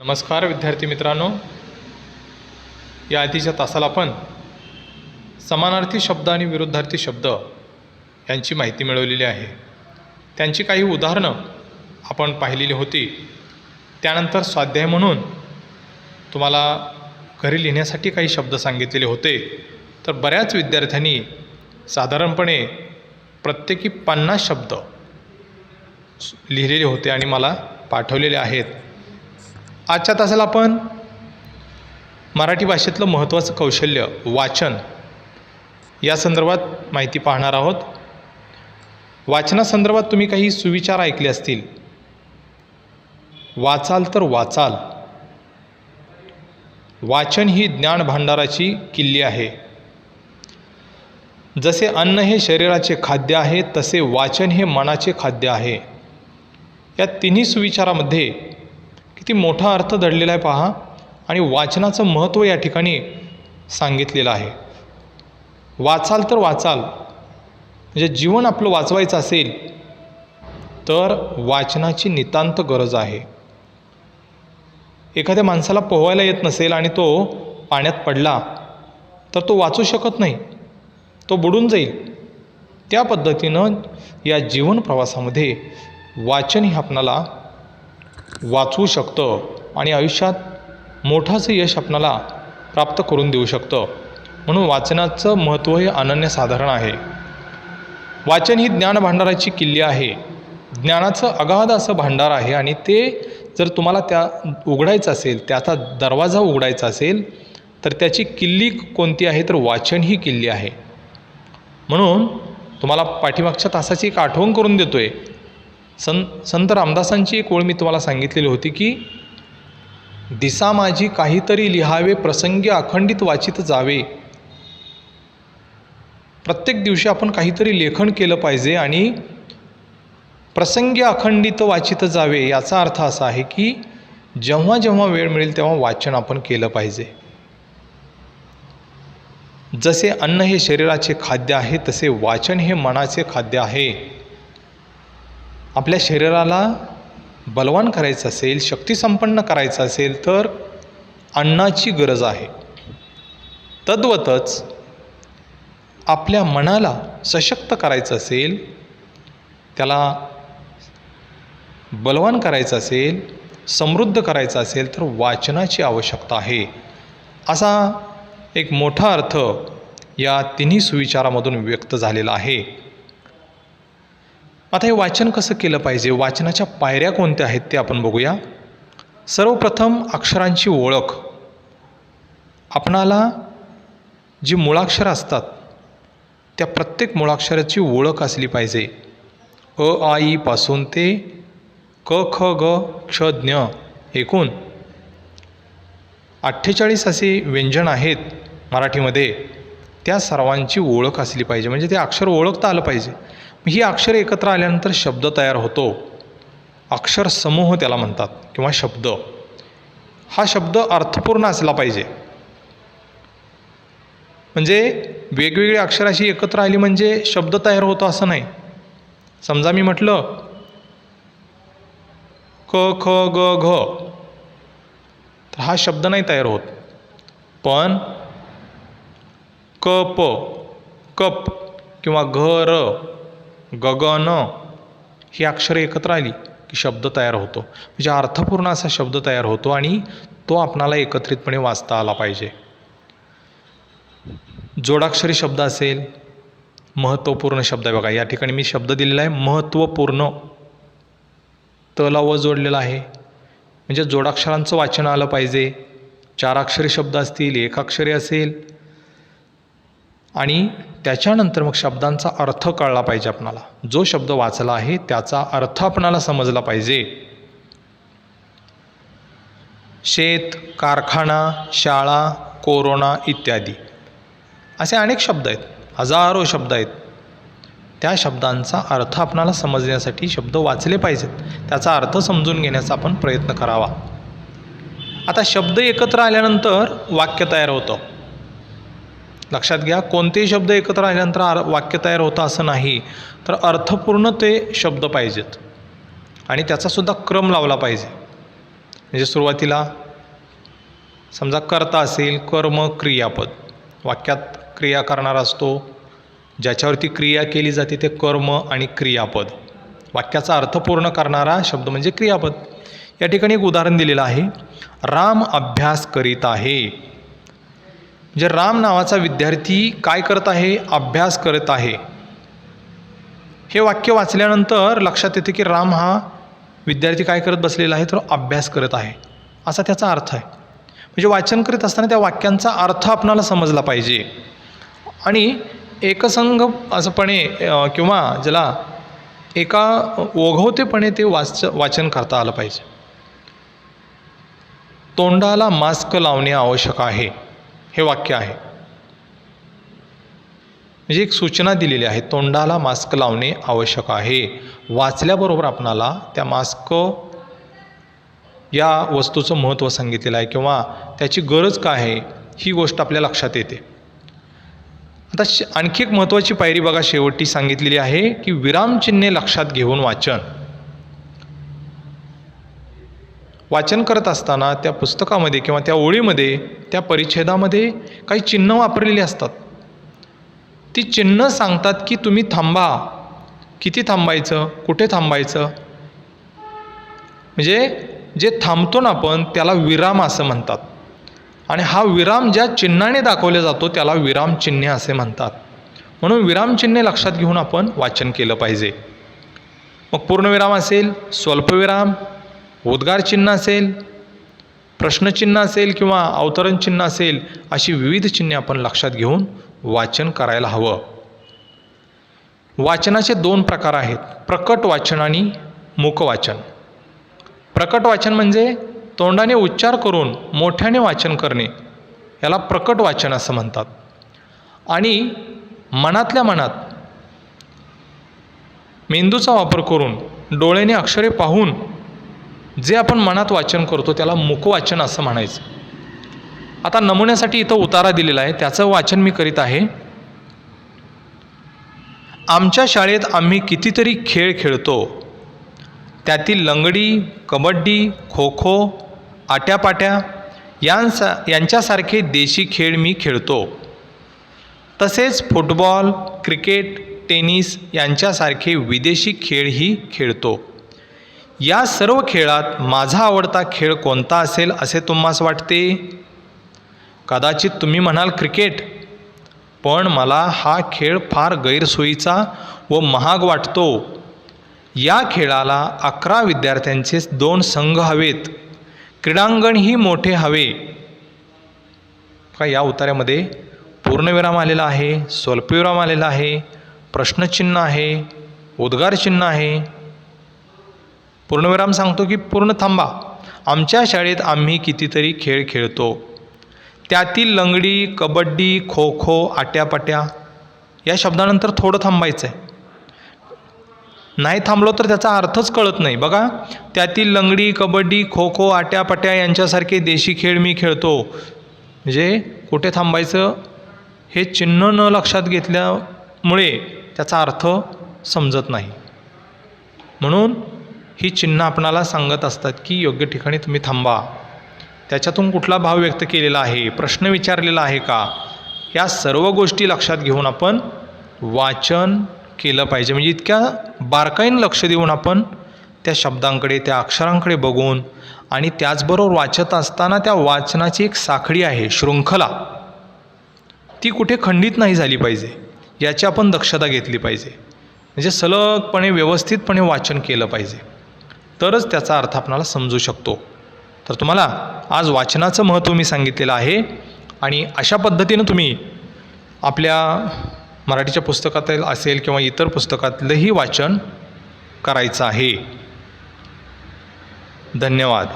नमस्कार विद्यार्थी मित्रांनो, या आधीच्या तासाला आपण समानार्थी शब्द आणि विरुद्धार्थी शब्द यांची माहिती मिळवलेली आहे. त्यांची काही उदाहरणं आपण पाहिलेली होती. त्यानंतर स्वाध्याय म्हणून तुम्हाला घरी लिहिण्यासाठी काही शब्द सांगितलेले होते. तर बऱ्याच विद्यार्थ्यांनी साधारणपणे प्रत्येकी 50 शब्द लिहिलेले होते आणि मला पाठवलेले आहेत. आजच्या तासाला आपण मराठी भाषेतलं महत्त्वाचं कौशल्य वाचन या संदर्भात माहिती पाहणार आहोत. वाचनासंदर्भात तुम्ही काही सुविचार ऐकले असतील. वाचाल तर वाचाल. वाचन ही ज्ञान भांडाराची किल्ली आहे. जसे अन्न हे शरीराचे खाद्य आहे, तसे वाचन हे मनाचे खाद्य आहे. या तिन्ही सुविचारामध्ये किती मोठा अर्थ दडलेला आहे पहा. आणि वाचनाचं महत्त्व या ठिकाणी सांगितलेलं आहे. वाचाल तर वाचाल, म्हणजे जीवन आपलं वाचवायचं असेल तर वाचनाची नितांत गरज आहे. एखाद्या माणसाला पोहायला येत नसेल आणि तो पाण्यात पडला तर तो वाचू शकत नाही, तो बुडून जाईल. त्या पद्धतीनं या जीवन प्रवासामध्ये वाचन हे आपणाला वाचवू शकतं आणि आयुष्यात मोठाचं यश आपणाला प्राप्त करून देऊ शकतं. म्हणून वाचनाचं महत्त्व हे अनन्यसाधारण आहे. वाचन ही ज्ञान भांडाराची किल्ली आहे. ज्ञानाचं अगाध असं भांडार आहे आणि ते जर तुम्हाला त्या उघडायचं असेल, त्याचा दरवाजा उघडायचा असेल तर त्याची किल्ली कोणती आहे तर वाचन ही किल्ली आहे. म्हणून तुम्हाला पाठीमागच्या तासाची एक आठवण करून देतो आहे. संत रामदासांची एक ओळ मी तुम्हाला सांगितलेली होती की दिसा माझी काहीतरी लिहावे, प्रसंगी अखंडित वाचित जावे. प्रत्येक दिवशी आपण काहीतरी लेखन केलं पाहिजे आणि प्रसंगी अखंडित वाचित जावे. याचा अर्थ असा आहे की जेव्हा जेव्हा वेळ मिळेल तेव्हा वाचन आपण केलं पाहिजे. जसे अन्न हे शरीराचे खाद्य आहे, तसे वाचन हे मनाचे खाद्य आहे. आपल्या शरीराला बलवान करायचं असेल, शक्तिसंपन्न करायचं असेल तर अन्नाची गरज आहे. तद्वतच आपल्या मनाला सशक्त करायचं असेल, त्याला बलवान करायचं असेल, समृद्ध करायचं असेल तर वाचनाची आवश्यकता आहे. असा एक मोठा अर्थ या तिन्ही सुविचारामधून व्यक्त झालेला आहे. आता हे वाचन कसं केलं पाहिजे, वाचनाच्या पायऱ्या कोणत्या आहेत ते आपण बघूया. सर्वप्रथम अक्षरांची ओळख. आपणाला जी मुळाक्षरं असतात त्या प्रत्येक मुळाक्षराची ओळख असली पाहिजे. अ आ ई पासून ते क ख ग क्ष ज्ञ एकूण 48 असे व्यंजन आहेत मराठीमध्ये. त्या सर्वांची ओळख असली पाहिजे, म्हणजे ते अक्षर ओळखता आलं पाहिजे. ही अक्षर एकत्र आल्यानंतर शब्द तयार होतो. अक्षर समूह त्याला म्हणतात किंवा शब्द. हा शब्द अर्थपूर्ण असला पाहिजे. म्हणजे वेगवेगळी अक्षराशी एकत्र आली म्हणजे शब्द तयार होतो असं नाही. समजा मी म्हटलं क ख ग घ तर हा शब्द नाही तयार होत. पण क प कप किंवा घ र गगन ही अक्षरे एकत्र आली की शब्द तयार होतो. म्हणजे अर्थपूर्ण असा शब्द तयार होतो आणि तो आपणाला एकत्रितपणे वाचता आला पाहिजे. जोडाक्षरी शब्द असेल, महत्त्वपूर्ण शब्द आहे बघा. या ठिकाणी मी शब्द दिलेला आहे महत्त्वपूर्ण. तला व जोडलेला आहे म्हणजे जोडाक्षरांचं वाचन आलं पाहिजे. 4 अक्षरी शब्द असतील, 1 अक्षरी असेल आणि त्याच्यानंतर मग शब्दांचा अर्थ कळला पाहिजे आपणाला. जो शब्द वाचला आहे त्याचा अर्थ आपणाला समजला पाहिजे. शेत, कारखाना, शाळा, कोरोना इत्यादी असे अनेक शब्द आहेत, हजारो शब्द आहेत. त्या शब्दांचा अर्थ आपणाला समजण्यासाठी शब्द वाचले पाहिजेत. त्याचा अर्थ समजून घेण्याचा आपण प्रयत्न करावा. आता शब्द एकत्र आल्यानंतर वाक्य तयार होतं. लक्षात घ्या, कोणतेही शब्द एकत्र आल्यानंतर वाक्य तयार होतं असं नाही, तर अर्थपूर्ण ते शब्द पाहिजेत आणि त्याचासुद्धा क्रम लावला पाहिजे. म्हणजे सुरुवातीला समजा कर्ता असेल, कर्म क्रियापद, वाक्यात क्रिया करणारा असतो, ज्याच्यावरती क्रिया केली जाते ते कर्म आणि क्रियापद. वाक्याचा अर्थ पूर्ण करणारा शब्द म्हणजे क्रियापद. या ठिकाणी एक उदाहरण दिलेलं आहे, राम अभ्यास करीत आहे. म्हणजे राम नावाचा विद्यार्थी काय करत आहे? अभ्यास करत आहे. हे वाक्य वाचल्यानंतर लक्षात येते की राम हा विद्यार्थी काय करत बसलेला आहे? तर अभ्यास करत आहे, असा त्याचा अर्थ आहे. म्हणजे वाचन करीत असताना त्या वाक्यांचा अर्थ आपणाला समजला पाहिजे आणि एकसंघ असंपणे किंवा ज्याला एका ओघवतेपणे ते वाचन करता आलं पाहिजे. तोंडाला मास्क लावणे आवश्यक आहे, हे वाक्य आहे. म्हणजे एक सूचना दिलेली आहे, तोंडाला मास्क लावणे आवश्यक आहे. वाचल्याबरोबर आपणाला त्या मास्क या वस्तूचं महत्त्व सांगितलेलं आहे किंवा त्याची गरज काय आहे ही गोष्ट आपल्या लक्षात येते. आता आणखी एक महत्त्वाची पायरी बघा, शेवटी सांगितलेली आहे की विरामचिन्हे लक्षात घेऊन वाचन करत असताना त्या पुस्तकामध्ये किंवा त्या ओळीमध्ये, त्या परिच्छेदामध्ये काही चिन्ह वापरलेली असतात. ती चिन्ह सांगतात की तुम्ही थांबा, किती थांबायचं, कुठे थांबायचं. म्हणजे जे थांबतो ना आपण त्याला विराम असं म्हणतात आणि हा विराम ज्या चिन्हाने दाखवला जातो त्याला विरामचिन्हे असे म्हणतात. म्हणून विरामचिन्हे लक्षात घेऊन आपण वाचन केलं पाहिजे. मग पूर्णविराम असेल, स्वल्पविराम, उद्गार चिन्ह असेल, प्रश्नचिन्ह असेल किंवा अवतरण चिन्ह असेल, अशी विविध चिन्हे आपण लक्षात घेऊन वाचन करायला हवं. वाचनाचे 2 प्रकार आहेत, प्रकट वाचन आणि मूक वाचन. प्रकट वाचन म्हणजे तोंडाने उच्चार करून मोठ्याने वाचन करणे, याला प्रकट वाचन असं म्हणतात. आणि मनातल्या मनात मेंदूचा वापर करून डोळ्याने अक्षरे पाहून जे आपण मनात वाचन करतो त्याला मूक वाचन असं म्हणायचं. आता नमुन्यासाठी इथं उतारा दिलेला आहे, त्याचं वाचन मी करीत आहे. आमच्या शाळेत आम्ही कितीतरी खेळ खेळतो, त्यातील लंगडी, कबड्डी, खो खो, आट्यापाट्या यांच्यासारखे देशी खेळ मी खेळतो. तसेच फुटबॉल, क्रिकेट, टेनिस यांच्यासारखे विदेशी खेळही खेळतो. या सर्व खेळात माझा आवडता खेळ कोणता असेल असे तुम्हास वाटते? कदाचित तुम्ही म्हणाल क्रिकेट, पण मला हा खेळ फार गैरसोयीचा व महाग वाटतो. या खेळाला 11 विद्यार्थ्यांचे 2 संघ हवेत, क्रीडांगणही मोठे हवे. का या उतार्यामध्ये पूर्णविराम आलेला आहे, स्वल्पविराम आलेला आहे, प्रश्नचिन्ह आहे, उद्गारचिन्ह आहे. पूर्णविराम सांगतो की पूर्ण थांबा. आमच्या शाळेत आम्ही कितीतरी खेळ खेळतो, त्यातील लंगडी, कबड्डी, खो खो, आट्यापाट्या या शब्दानंतर थोडं थांबायचं आहे. नाही थांबलो तर त्याचा अर्थच कळत नाही. बघा, त्यातील लंगडी, कबड्डी, खो खो, आट्यापाट्या यांच्यासारखे देशी खेळ मी खेळतो. म्हणजे कुठे थांबायचं हे चिन्ह न लक्षात घेतल्यामुळे त्याचा अर्थ समजत नाही. म्हणून ही चिन्ह आपणाला सांगत असतात की योग्य ठिकाणी तुम्ही थांबा. त्याच्यातून कुठला भाव व्यक्त केलेला आहे, प्रश्न विचारलेला आहे का, या सर्व गोष्टी लक्षात घेऊन आपण वाचन केलं पाहिजे. म्हणजे इतक्या बारकाईने लक्ष देऊन आपण त्या शब्दांकडे, त्या अक्षरांकडे बघून आणि त्याचबरोबर वाचत असताना त्या वाचनाची एक साखळी आहे, शृंखला, ती कुठे खंडित नाही झाली पाहिजे, याची आपण दक्षता घेतली पाहिजे. म्हणजे सलगपणे व्यवस्थितपणे वाचन केलं पाहिजे, तरच त्याचा अर्थ आपणाला समजू शकतो. तर तुम्हाला आज वाचनाचं महत्त्व मी सांगितलेलं आहे आणि अशा पद्धतीनं तुम्ही आपल्या मराठीच्या पुस्तकातील असेल किंवा इतर पुस्तकातलंही वाचन करायचं आहे. धन्यवाद.